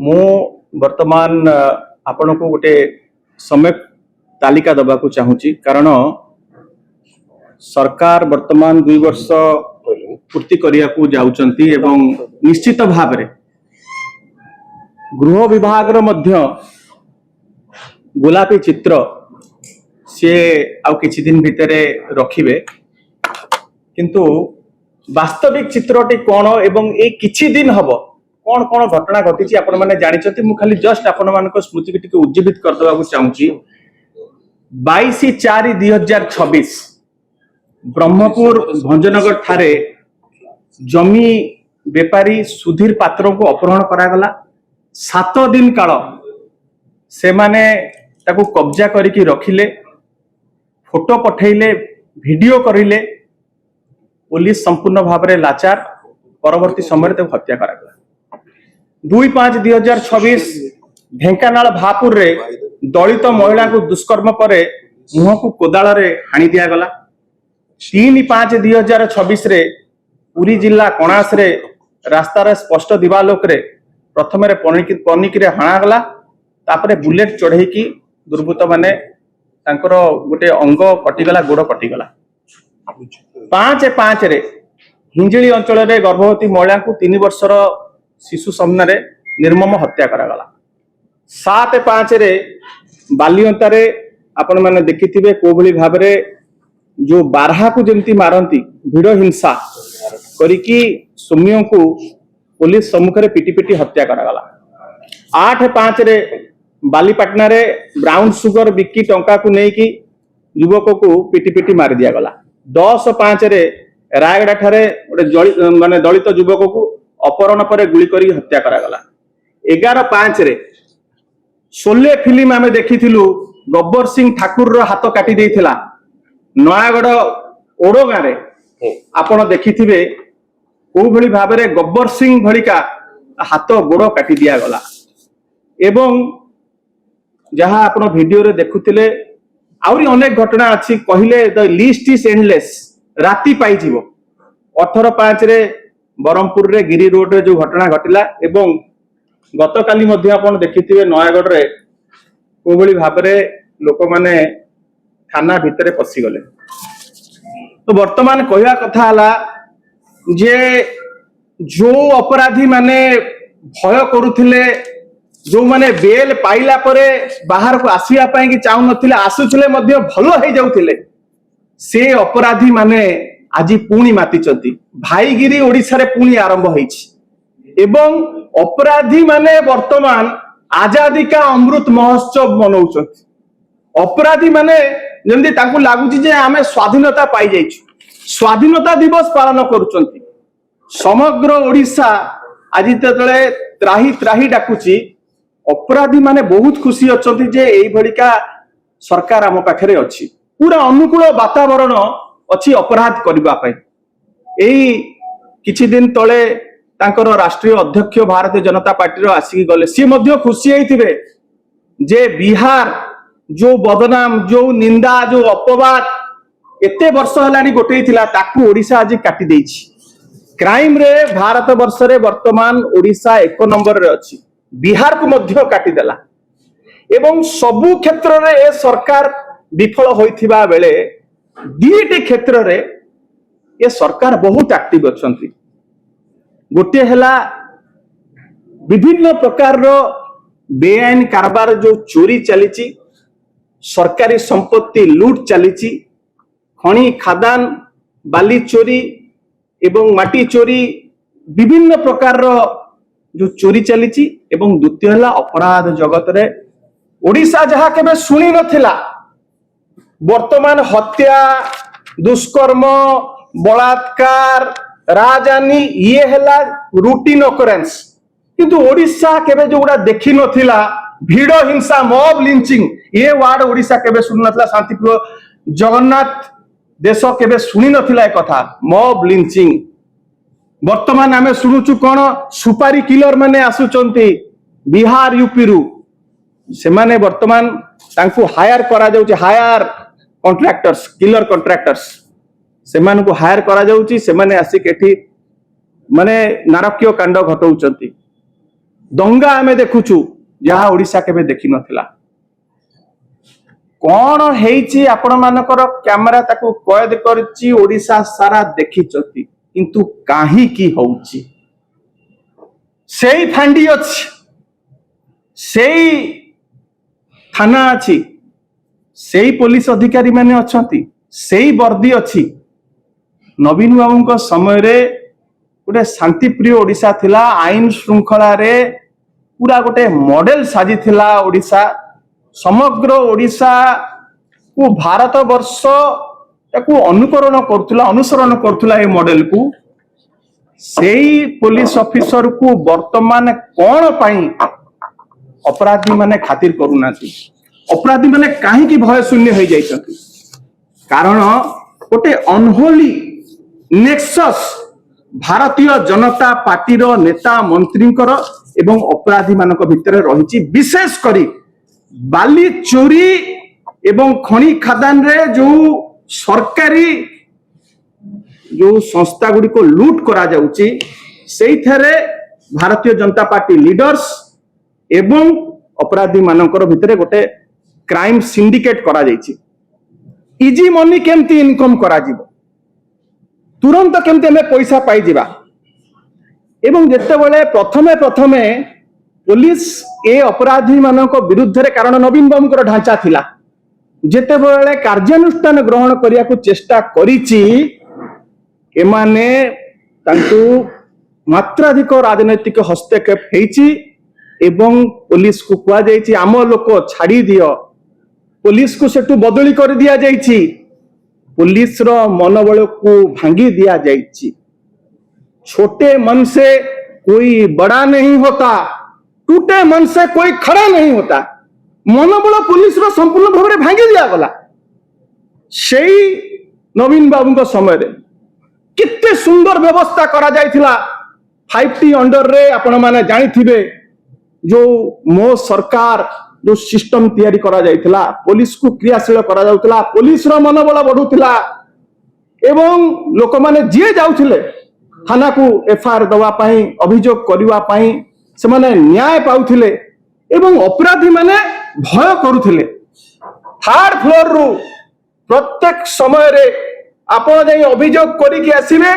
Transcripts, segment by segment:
मु वर्तमान आपण को गोटे समय तालिका दबा को चाहूँगी कारण सरकार वर्तमान 2 वर्ष पूर्ति करिया को जाउचंती एवं निश्चित भाव रे गृह विभाग रो मध्य गोलापी चित्र से आउ किछि दिन भितरे रखिबे किंतु वास्तविक चित्रटी कोन एवं ए किछि दिन हबो कौन कौन घटना घटी आपण मैंने जानी मु खाली जस्ट आपण मान स्मृति की टिके उज्जीवित कर देवा चाहूँगी 22/4/2026 ब्रह्मपुर भंजनगर ठारे जमी बेपारी सुधीर पात्र को अपहरण करागला 7 दिन काल से माने ताकू कब्जा करिकी रखिले फोटो पठेले वीडियो करिले पुलिस संपूर्ण भाव में लाचार परवर्ती समय हत्या करागला 2/5/2026 ढेंकानाल भापुर रे दलित महिला को दुष्कर्म पर मुह को कोदाल रे हाणी दिया गला 3/5/2026 रे पुरी जिला कणास रे रास्ता रे स्पष्ट दिवालोक रे प्रथम रे पनिक रे हाणा गला तापरे बुलेट चढ़े की दुर्बृत्त माने तांकर गोटे अंग कटिगला गोड़ कटिगला 5/5 रे हिंजिली अंचल रे गर्भवती महिला को 3 वर्षर शिशु सामने निर्मम हत्या करागला 7/5 रे बालियंता रे आपण माने देखिथिबे कोभली भाव रे जो बारहा को जंती मारंती भिड़ हिंसा करिकी सौम्य को पुलिस सम्मुख रे पिटी पिटी हत्या करागला 8/5 रे बालीपाटना रे ब्राउन सुगर बिकी टंका को नेकी युवक को पिटी पिटी मार दिया गला 10/5 रे रायगड़ा ठारे गोटे माने दलित युवक को अपहरण पर गुली करी हत्या करागला 11/5 रे शोले फिल्म आमे देखिथिलु गब्बर सिंह ठाकुर रो हाथ काटी देइथिला नयागढ़ ओडो गाँ रे आपण देखिथिबे को भली भाव रे गब्बर सिंह भलिका हाथ गोड़ काटी दिया गला एवं जहां आपण वीडियो रे देखुथिले आउरी अनेक घटना अछि कहिले द लिस्ट इज एंडलेस राती पाई जीवो 18/5 रे बरमपुर रे गिरी रोड रे जो घटना घटिला एवं गत काली मध्ये आपण देखिथिबे नयागढ़ रे को भली भाव रे लोक माने थाना भितरे पसी गले तो वर्तमान कहया कथा हला जे जो अपराधी माने भय करुथिले जो माने बेल पाइला परे बाहर को आसिया पाई कि चाहू नथिले आसुथिले मध्ये भलो हे जाउथिले से अपराधी माने आज पुणी मातिचंती भाईगिरी ओडिसा रे पुणी आरंभ होईछि एवं अपराधी माने वर्तमान आजादी का अमृत महोत्सव मनाउछंती अपराधी माने जेंदी ताकू लागुची जे आमे स्वाधीनता पाई जाइछु स्वाधीनता दिवस पालन करूचंती समग्र ओडिसा आज तले त्राही त्राही डाकुची अपराधी माने बहुत खुशी अछंती जे एई भलिका सरकार आम पाखरे अछि पूरा अनुकूल वातावरण अछि अपराध करबा पई एई किछि दिन तळे तांकर राष्ट्रीय अध्यक्ष भारतीय जनता पार्टी रो आसी गले सी मध्य खुशी हेतिबे जे बिहार जो बदनाम जो निंदा जो अपवाद एते वर्ष हलानी गोटे थिला ताकू ओडिसा आज काटी देछि क्राइम रे भारत वर्ष रे वर्तमान ओडिसा 1 नंबर रे अछि बिहार को मध्य काटी देला एवं सबु क्षेत्र रे ए सरकार विफल होइथिबा बेले दीटी क्षेत्र रे ए सरकार बहुत एक्टिव अछंती गोटे हला विभिन्न प्रकार रो बेआईन कारबार जो चोरी चलीची सरकारी संपत्ति लूट चलीची खणी खादान बाली चोरी एवं माटी चोरी विभिन्न प्रकार रो जो चोरी चलीची एवं द्वितीय हला अपराध जगत रे ओडिसा जहा केबे सुनी नथिला वर्तमान हत्या दुष्कर्म बलात्कार राजानी ये हला रूटीन ऑकरेंस किंतु ओडिसा केबे जोड़ा देखि नथिला भिड़ हिंसा मॉब लिंचिंग ये वार्ड ओडिसा केबे सुन नथिला शांतिप्रिय जगन्नाथ देश केबे सुनी नथिला ए कथा मॉब लिंचिंग वर्तमान आमे सुनुचु कोन सुपारी किलर माने आसुचंती बिहार यूपी रु से माने वर्तमान तांको हायर करा जाउची हायर कॉन्ट्रैक्टर्स किलर कॉन्ट्रैक्टर्स से माने को हायर करा जाउची से माने आसी केठी माने नारकीय कांड घटौचंती दंगा आमे देखुचु जहाँ ओडिशा केबे देखि नथिला। कौन हेइची आपण मानकर कैमरा ताकू कैद करची ओडिशा सारा देखिचती किंतु काहे की होउची सेई फांडी अछि सेई थाना अछि सेई पुलिस अधिकारी माने अछंती सेई वर्दी अछि। नवीन बाबू समय रे गोटे शांतिप्रिय ओडिशा थिला आईन श्रृंखला रे पूरा गोटे मॉडल साजी थिला ओडिशा समग्र ओडिशा को भारत वर्ष ताकू अनुकरण करथुला अनुसरण करथुला ए मॉडल को सेई पुलिस ऑफिसर को वर्तमान कोन पाई अपराधी माने खातिर करूनाती अपराधी माने काहे की भय शून्य हो जाइछथि कारण गोटे unholy nexus Bharatiya Janata party रो नेता मंत्री एवं अपराधी मानक भितर रही विशेष करी बाली चोरी एवं खनि खादान रे जो सरकारी जो संस्था गुडी को लूट करा जाउची सेई थरे भारतीय जनता पार्टी लीडर्स एवं अपराधी मानकर भितर गोटे क्राइम सिंडिकेट करा जाइछि। इजी मनी केमती इनकम करा जिवो तुरंत केमती हमें पैसा पाई जिबा एवं जेते बेले प्रथमे प्रथमे पुलिस ए अपराधी मानक विरुद्ध रे कारण नवीन बाबूकर ढांचा थिला जेते बेले कार्यानुष्ठान ग्रहण करिया को चेष्टा करिछि एमाने तांकु मात्राधिक राजनैतिक हस्तक्षेप हेछि एवं पुलिस को कुआ जाइछि आम लोक छाड़ी दियो पुलिस को सेटू बदली कर दिया जाइछि पुलिस रो मनोबल को भांगी दिया जाइछि। छोटे मन से कोई बड़ा नहीं होता टूटे मन से कोई खड़ा नहीं होता मनोबल पुलिस रो संपूर्ण भाव में भांगी दिया गला। सेई नवीन बाबू को समय रे कितने सुंदर व्यवस्था करा जाइथिला 5T अंडर रे आपण माने जानि थिबे जो मो सरकार जो सिस्टम तैयारी करा जाइथिला पुलिस को क्रियाशील करा जाउथिला पुलिस रो मनोबल बढ़ुथिला एवं लोक माने जे जाउथिले थाना को एफआईआर दवा पाई अभियोग करबा पाई से माने न्याय पाउथिले एवं अपराधी माने भय करुथिले। थर्ड फ्लोर रु प्रत्येक समय रे आपण जाई अभियोग करिके आसीबे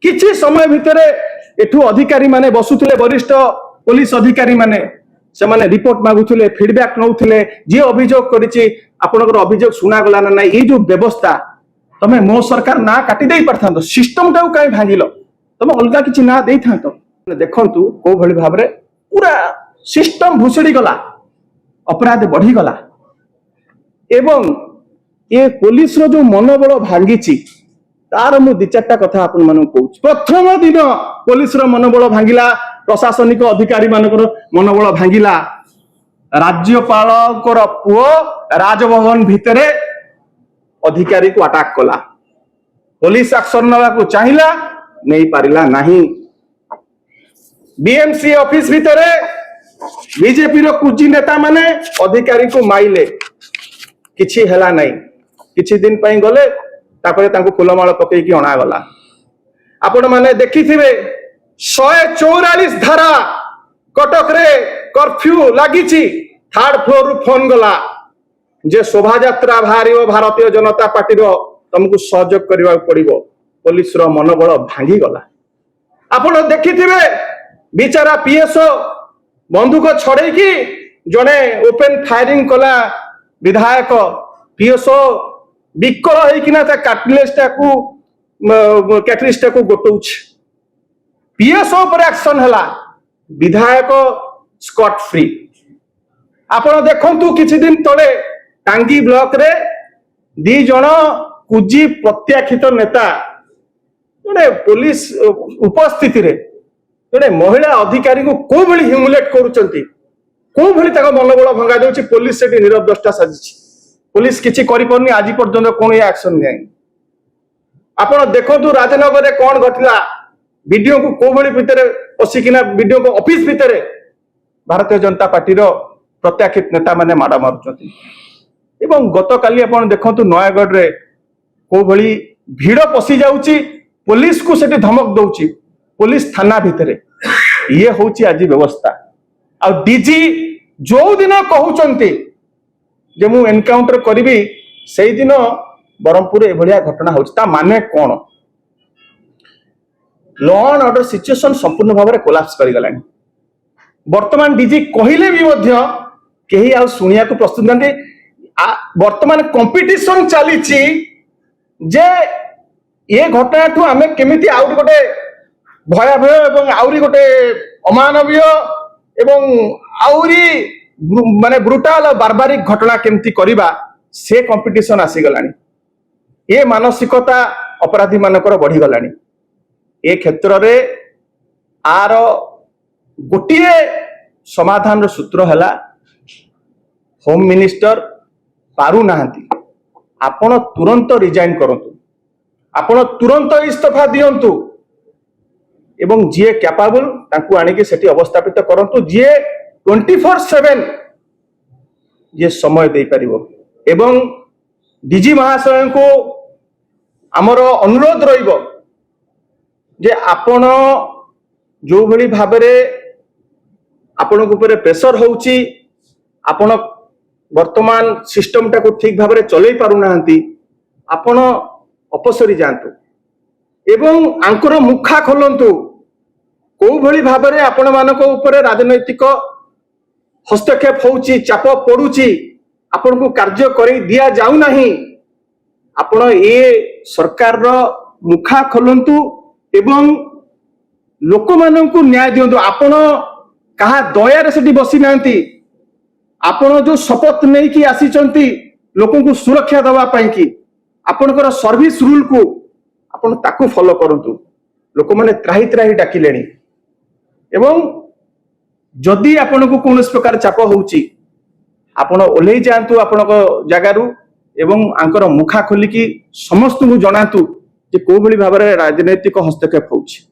किछि समय भितरे एठू अधिकारी माने बसुथिले वरिष्ठ पुलिस अधिकारी माने से माने रिपोर्ट मागुथिले फीडबैक नउथिले जे अभियोग करिछि आपनकर अभियोग सुना गला ना ए जो व्यवस्था तमे मो सरकार ना काटी देई परथांतो सिस्टम टाउ काई भांगिलो तमे अलगा किछि ना देई थांतो देखंतु को भली भाबरे पूरा सिस्टम भुसड़ी गला अपराध बढ़ी गला एवं ये पुलिस रो जो मनोबल भांगिछि तार मु दि चारटा कथा आपन मानु कहूछि। प्रथम दिन पुलिस रो मनोबल भांगिला प्रशासनिक अधिकारी मानकर मनोबल भांगिला राज्यपालकर पुओ राजभवन भितरे अधिकारी को अटैक कला पुलिस एक्शन नवा को चाहिला नहीं पारिला नहीं बीएमसी ऑफिस भितरे बीजेपी रो कुजी नेता माने अधिकारी को माइले किछि हेला नहीं किछि दिन पई गले तापरे तांको फुलमाळ पकई की अणा गला आपण माने देखिथिबे 144 धारा कटक रे कर्फ्यू लागिछि थर्ड फ्लोर रु फोन गला जे शोभा यात्रा बाहरियो भारतीय जनता पार्टी रो तुमको सहयोग करबा पड़िबो पुलिस रो मनोबल भांगी गला। आपण देखिथिबे बिचारा पीएसओ बंदूक छड़े की जने ओपन फायरिंग कला विधायक पीएसओ विकल होइकिना ता कैटलिस्टा को कैटलिस्टा को गोटौछ पीएसओ पर एक्शन हला विधायक स्कॉट फ्री। आपण देखंतु किछि दिन तळे टांगी ब्लॉक रे 2 जण कुजी प्रत्याखित नेता जोडे पुलिस उपस्थिति रे जोडे महिला अधिकारी को को भली ह्यूमिलेट करूचंती को भली ताको मनोबल भंगा देउची पुलिस सेठी नीरव दृष्टा साजिछि पुलिस किछि करि परनी आज पर्यंत कोन एक्शन नै। आपण देखंतु राजनगर रे कोन घटिला वीडियो को को भली भितरे पसिकिना वीडियो को ऑफिस भितरे भारतीय जनता पार्टी रो प्रत्याखित नेता माने माडा मारुचंती एवं गतकाली आपण देखंतु नयागढ़ रे को भली भीड़ पसि जाउची पुलिस को सेठी धमक दउची पुलिस थाना भितरे ये होची आज व्यवस्था आ डीजी जो दिन कहउचंती जे मु एनकाउंटर करिबी सेई दिन बरमपुर एभलिया घटना होची ता माने कोन लॉ एंड ऑर्डर सिचुएशन संपूर्ण भाव में कोलाप्स कर गलानी वर्तमान डीजी कहिले भी मध्य केही आ सुनिया को प्रस्तुत नथि वर्तमान कंपटीशन चली जे ये घटना ठू आमे केमिति आउरी गोटे भयावह एवं आउरी गोटे अमानवीय एवं आउरी माने ब्रुटाल बारबारिक घटना केमिति करिबा से कंपटीशन आसी गलानी ये मानसिकता अपराधी मानकर बढ़ी गलानी ए क्षेत्र रे आर गोटिए समाधान सूत्र है होम मिनिस्टर पारु नाहंती आपण तुरंत रिजाइन करंतु आपण तुरंत इस्तीफा दियंतु एवं जी कैपेबल तांकु आनिके सेठी अवस्थापित करंतु जी 24/7 ये समय दे परिबो एवं डीजी महाशय को आमर अनुरोध रहिबो जे आपण जो भली भाबरे आपण ऊपर प्रेशर होउची आपण वर्तमान सिस्टम टाको ठीक भाबरे चलै पारु नाहंती आपण अपसरी जानतु एवं आंकर मुखा खोलंतु को भली भाबरे आपण मानको ऊपर राजनैतिक हस्तक्षेप होउची चाप पडुची आपण को कार्य करै दिया जाउ नाही आपण ए सरकार रो मुखा खोलंतु एवं लोक माननकु न्याय दियंतु आपण कहा दयारे सेठी बसी नांती आपण जो शपथ नै कि आसीचंती लोकन को सुरक्षा दवा पई कि आपनकर सर्विस रूल को आपण ताकू फॉलो करंतु लोक माने त्राही त्राही डाकिलेनी एवं जदि आपण को कोनस प्रकार चाप होउची आपण ओलै जांतु आपण जगारू एवं आंकर मुखा खोली कि समस्त को जनातु जे को भली भाबरे राजनैतिक हस्तक्षेप होउची।